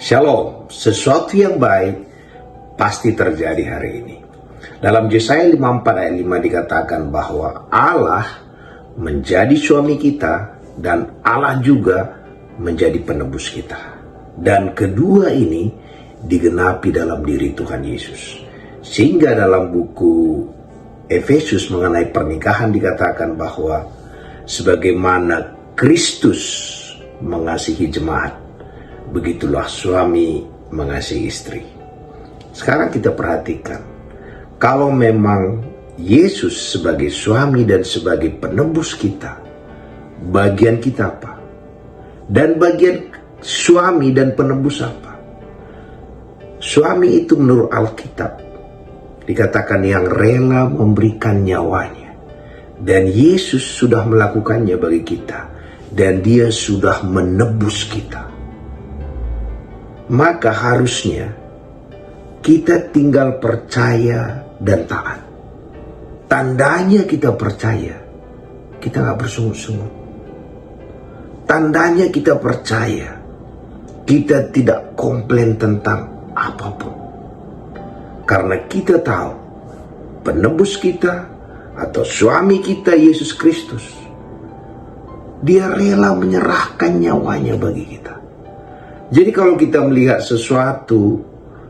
Shalom, sesuatu yang baik pasti terjadi hari ini. Dalam Yesaya 54 ayat 5 dikatakan bahwa Allah menjadi suami kita dan Allah juga menjadi penebus kita. Dan kedua ini digenapi dalam diri Tuhan Yesus. Sehingga dalam buku Efesus mengenai pernikahan dikatakan bahwa sebagaimana Kristus mengasihi jemaat, begitulah suami mengasihi istri. Sekarang kita perhatikan, kalau memang Yesus sebagai suami dan sebagai penebus kita, bagian kita apa? Dan bagian suami dan penebus apa? Suami itu menurut Alkitab dikatakan yang rela memberikan nyawanya. Dan Yesus sudah melakukannya bagi kita. Dan dia sudah menebus kita. Maka harusnya kita tinggal percaya dan taat. Tandanya kita percaya, kita gak bersungut-sungut. Tandanya kita percaya, kita tidak komplain tentang apapun. Karena kita tahu, penebus kita atau suami kita Yesus Kristus, dia rela menyerahkan nyawanya bagi kita. Jadi kalau kita melihat sesuatu,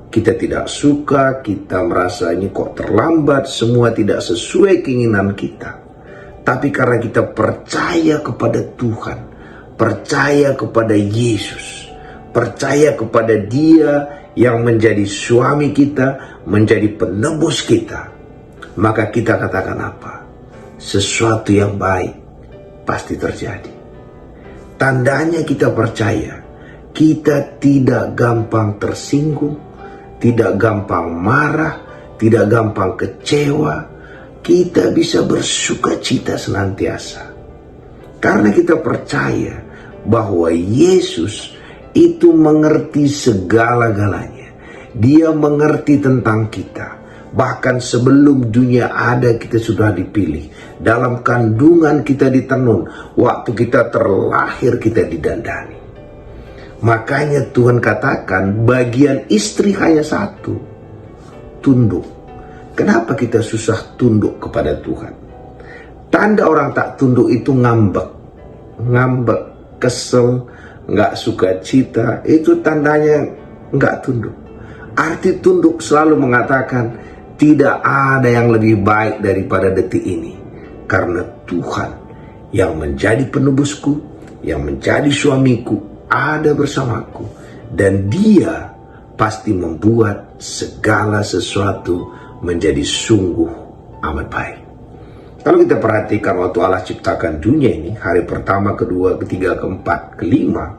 kita tidak suka, kita merasa ini kok terlambat, semua tidak sesuai keinginan kita. Tapi karena kita percaya kepada Tuhan, percaya kepada Yesus, percaya kepada Dia yang menjadi suami kita, menjadi penebus kita, maka kita katakan apa? Sesuatu yang baik pasti terjadi. Tandanya kita percaya, kita tidak gampang tersinggung, tidak gampang marah, tidak gampang kecewa. Kita bisa bersuka cita senantiasa. Karena kita percaya bahwa Yesus itu mengerti segala-galanya. Dia mengerti tentang kita. Bahkan sebelum dunia ada kita sudah dipilih. Dalam kandungan kita ditenun. Waktu kita terlahir kita didandani. Makanya Tuhan katakan bagian istri hanya satu, tunduk. Kenapa kita susah tunduk kepada Tuhan? Tanda orang tak tunduk itu ngambek, kesel, nggak suka cita, itu tandanya nggak tunduk. Arti tunduk selalu mengatakan tidak ada yang lebih baik daripada detik ini. Karena Tuhan yang menjadi penebusku, yang menjadi suamiku, ada bersamaku, dan Dia pasti membuat segala sesuatu menjadi sungguh amat baik. Kalau kita perhatikan waktu Allah ciptakan dunia ini, hari pertama, kedua, ketiga, keempat, kelima,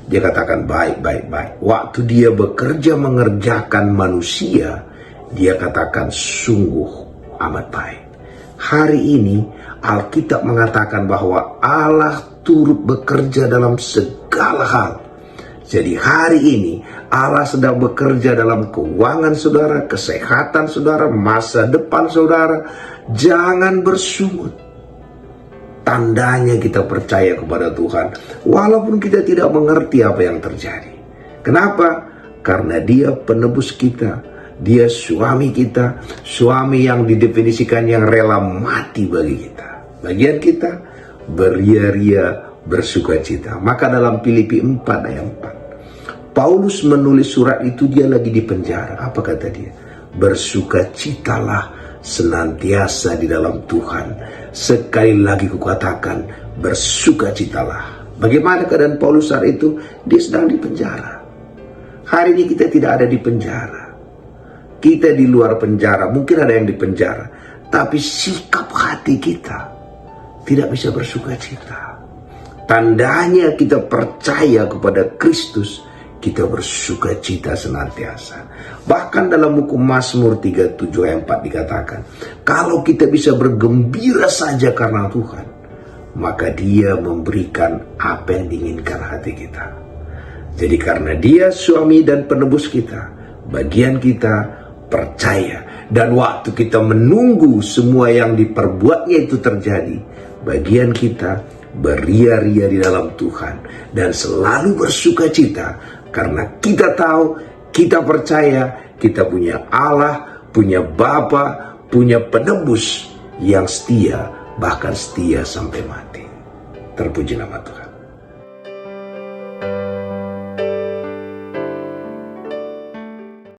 Dia katakan baik. Waktu Dia bekerja mengerjakan manusia, Dia katakan sungguh amat baik. Hari ini Alkitab mengatakan bahwa Allah turut bekerja dalam segala hal. Jadi hari ini Allah sedang bekerja dalam keuangan saudara, kesehatan saudara, masa depan saudara. Jangan bersungut. Tandanya kita percaya kepada Tuhan, walaupun kita tidak mengerti apa yang terjadi. Kenapa? Karena Dia penebus kita. Dia suami kita, suami yang didefinisikan yang rela mati bagi kita. Bagian kita beria-ria bersuka cita. Maka dalam Filipi 4 ayat 4, Paulus menulis surat itu dia lagi di penjara. Apa kata dia? Bersukacitalah senantiasa di dalam Tuhan. Sekali lagi kukatakan, bersukacitalah. Bagaimana keadaan Paulus saat itu? Dia sedang di penjara. Hari ini kita tidak ada di penjara. Kita di luar penjara, mungkin ada yang di penjara, tapi sikap hati kita tidak bisa bersuka cita. Tandanya kita percaya kepada Kristus, kita bersuka cita senantiasa. Bahkan dalam buku Mazmur 37 ayat 4 dikatakan, kalau kita bisa bergembira saja karena Tuhan, maka Dia memberikan apa yang diinginkan hati kita. Jadi karena Dia suami dan penebus kita, bagian kita percaya. Dan waktu kita menunggu semua yang diperbuatnya itu terjadi, bagian kita beria-ria di dalam Tuhan dan selalu bersuka cita Karena kita tahu, kita percaya, kita punya Allah, punya Bapa, punya penebus yang setia, bahkan setia sampai mati. Terpuji nama Tuhan.